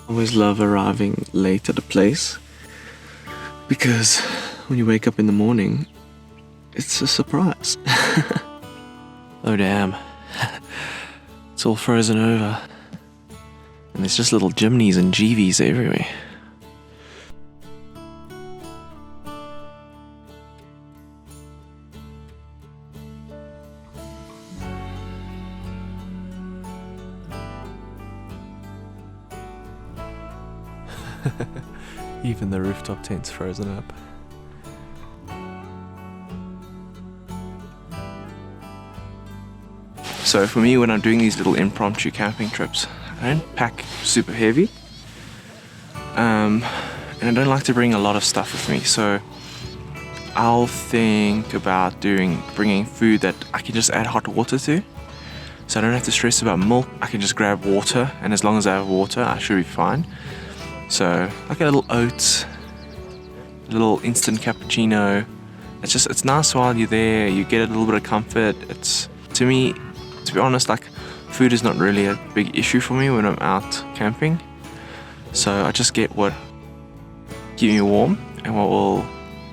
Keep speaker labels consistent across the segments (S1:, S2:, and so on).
S1: Always love arriving late at a place because when you wake up in the morning, it's a surprise. Oh damn, it's all frozen over. And there's just little Jimnys and GVs everywhere. Even the rooftop tent's frozen up. So for me, when I'm doing these little impromptu camping trips, I don't pack super heavy. And I don't like to bring a lot of stuff with me. So I'll think about bringing food that I can just add hot water to. So I don't have to stress about milk. I can just grab water, and as long as I have water, I should be fine. So like a little oats, a little instant cappuccino. It's nice while you're there. You get a little bit of comfort. To me, to be honest, like food is not really a big issue for me when I'm out camping. So I just get what keep me warm and what will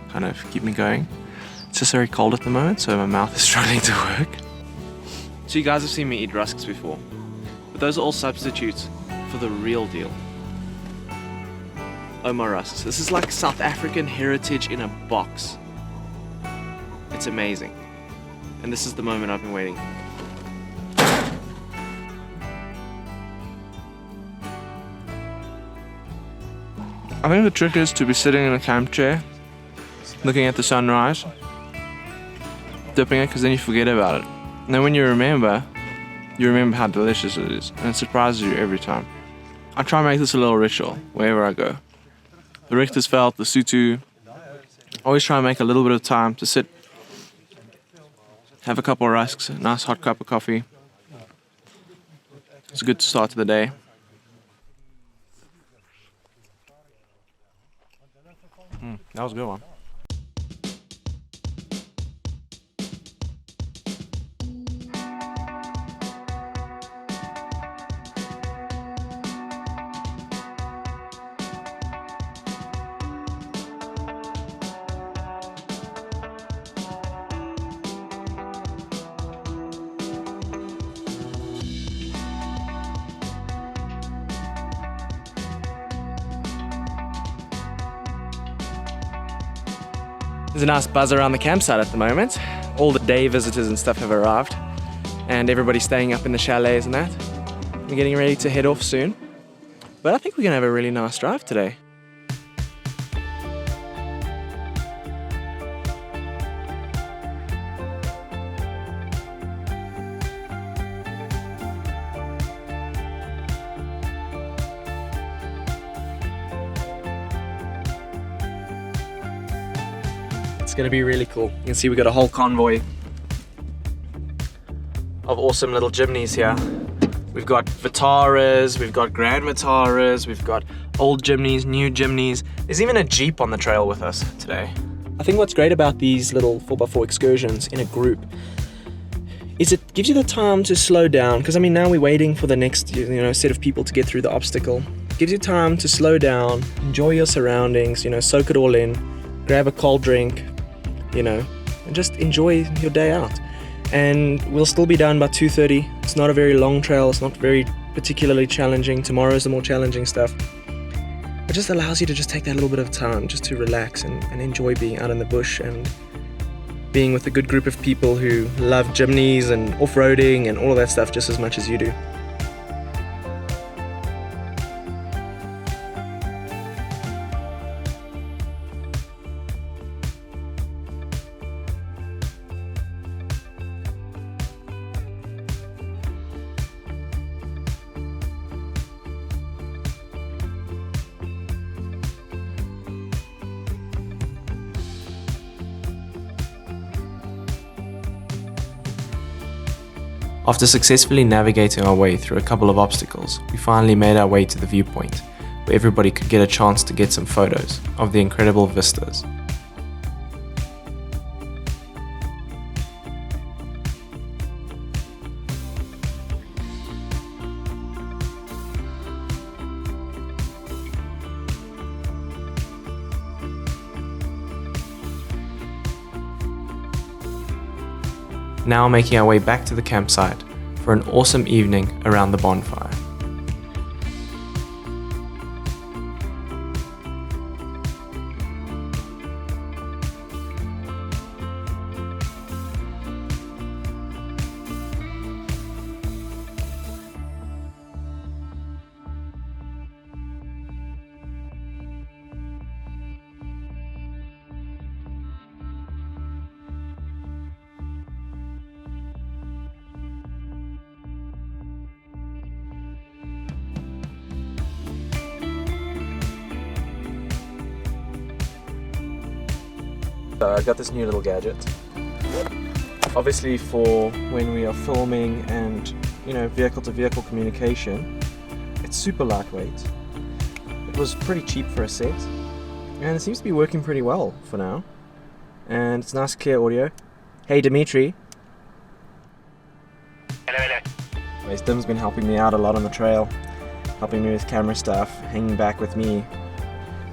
S1: kind of keep me going. It's just very cold at the moment, so my mouth is struggling to work. So you guys have seen me eat rusks before, but those are all substitutes for the real deal. Oh my rusks. This is like South African heritage in a box. It's amazing. And this is the moment I've been waiting. I think the trick is to be sitting in a camp chair, looking at the sunrise, dipping it, because then you forget about it. And then when you remember how delicious it is, and it surprises you every time. I try and make this a little ritual wherever I go. The Richtersveld, the Sutu, always try and make a little bit of time to sit, have a couple of rusks, a nice hot cup of coffee. It's a good start to the day. That was a good one. There's a nice buzz around the campsite at the moment. All the day visitors and stuff have arrived, and everybody's staying up in the chalets and that. We're getting ready to head off soon, but I think we're gonna have a really nice drive today. It's gonna be really cool. You can see we got a whole convoy of awesome little Jimnys here. We've got Vitaras, we've got Grand Vitaras, we've got old Jimnys, new Jimnys. There's even a Jeep on the trail with us today. I think what's great about these little 4x4 excursions in a group is it gives you the time to slow down, because I mean now we're waiting for the next set of people to get through the obstacle. It gives you time to slow down, enjoy your surroundings, soak it all in, grab a cold drink, and just enjoy your day out. And we'll still be done by 2:30. It's not a very long trail, it's not very particularly challenging. Tomorrow's the more challenging stuff. It just allows you to just take that little bit of time just to relax and enjoy being out in the bush and being with a good group of people who love Jimnys and off-roading and all of that stuff just as much as you do. After successfully navigating our way through a couple of obstacles, we finally made our way to the viewpoint, where everybody could get a chance to get some photos of the incredible vistas. now making our way back to the campsite for an awesome evening around the bonfire. So I got this new little gadget, obviously for when we are filming and, you know, vehicle to vehicle communication. It's super lightweight. It was pretty cheap for a set, and it seems to be working pretty well for now. And it's nice clear audio. Hey Dimitri.
S2: Hello.
S1: Anyways, Dim's been helping me out a lot on the trail, helping me with camera stuff, hanging back with me.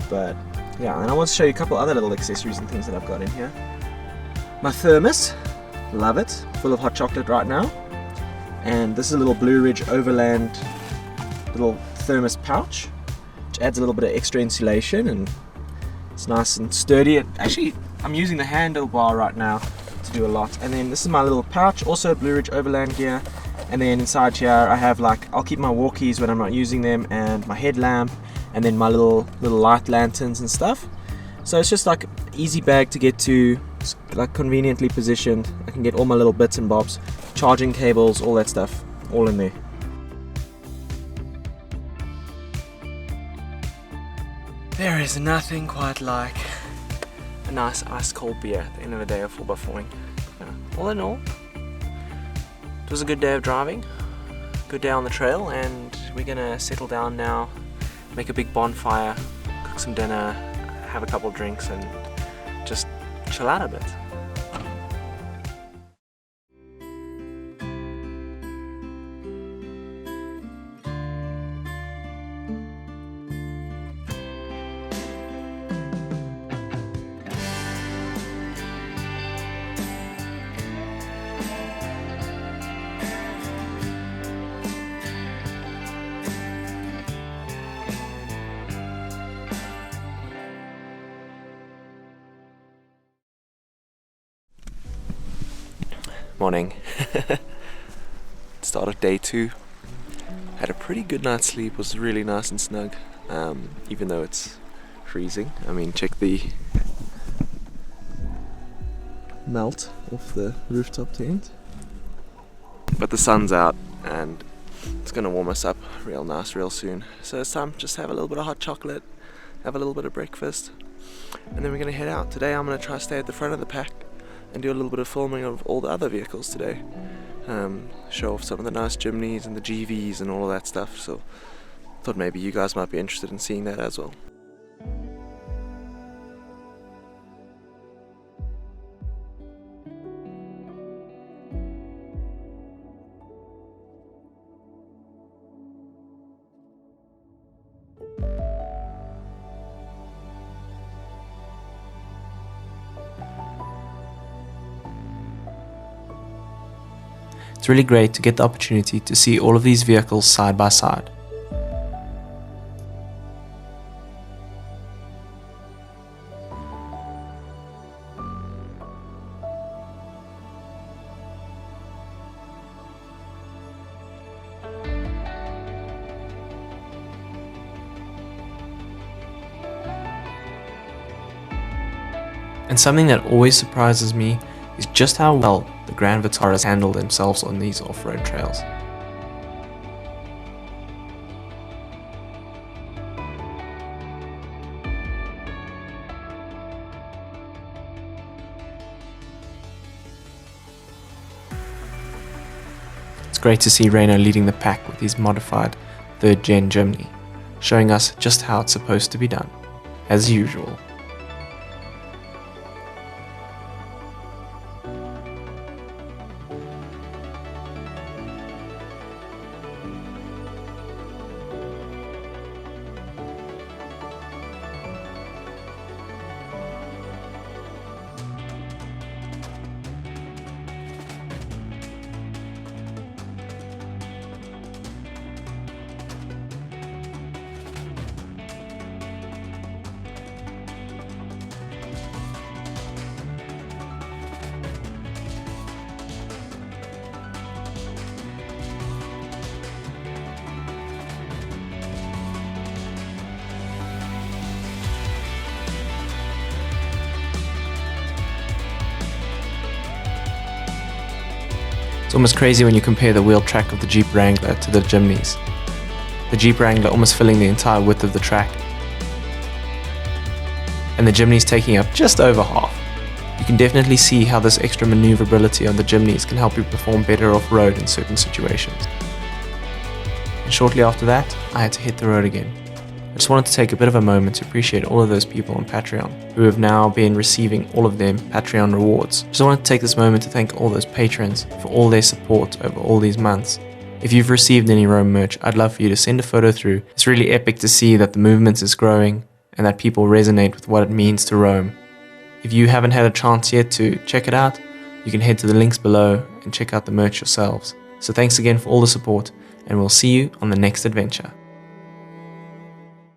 S1: But yeah, and I want to show you a couple other little accessories and things that I've got in here. My thermos, love it, full of hot chocolate right now. And this is a little Blue Ridge Overland little thermos pouch, which adds a little bit of extra insulation, and it's nice and sturdy. Actually, I'm using the handlebar right now to do a lot. And then this is my little pouch, also Blue Ridge Overland gear. And then inside here I have, like, I'll keep my walkies when I'm not using them, and my headlamp, and then my little light lanterns and stuff. So it's just like easy bag to get to. It's like conveniently positioned. I can get all my little bits and bobs, charging cables, all that stuff, all in there. There is nothing quite like a nice ice cold beer at the end of the day of 4x4ing. All in all, it was a good day of driving, good day on the trail, and we're gonna settle down now, make a big bonfire, cook some dinner, have a couple drinks, and just chill out a bit. Morning. Start of day 2. Had a pretty good night's sleep, was really nice and snug, even though it's freezing. I mean, check the melt off the rooftop tent. But the sun's out and it's gonna warm us up real nice real soon. So it's time to just have a little bit of hot chocolate, have a little bit of breakfast, and then we're gonna head out. Today I'm gonna try to stay at the front of the pack and do a little bit of filming of all the other vehicles today. Show off some of the nice Jimnys and the GVs and all of that stuff. So thought maybe you guys might be interested in seeing that as well. It's really great to get the opportunity to see all of these vehicles side by side. And something that always surprises me is just how well the Grand Vitaras handle themselves on these off-road trails. It's great to see Reino leading the pack with his modified 3rd gen Jimny, showing us just how it's supposed to be done, as usual. It's almost crazy when you compare the wheel track of the Jeep Wrangler to the Jimnys. The Jeep Wrangler almost filling the entire width of the track, and the Jimny's taking up just over half. You can definitely see how this extra maneuverability on the Jimnys can help you perform better off-road in certain situations. And shortly after that, I had to hit the road again. I just wanted to take a bit of a moment to appreciate all of those people on Patreon who have now been receiving all of their Patreon rewards. Just wanted to take this moment to thank all those patrons for all their support over all these months. If you've received any Roam merch, I'd love for you to send a photo through. It's really epic to see that the movement is growing and that people resonate with what it means to roam. If you haven't had a chance yet to check it out, you can head to the links below and check out the merch yourselves. So thanks again for all the support, and we'll see you on the next adventure.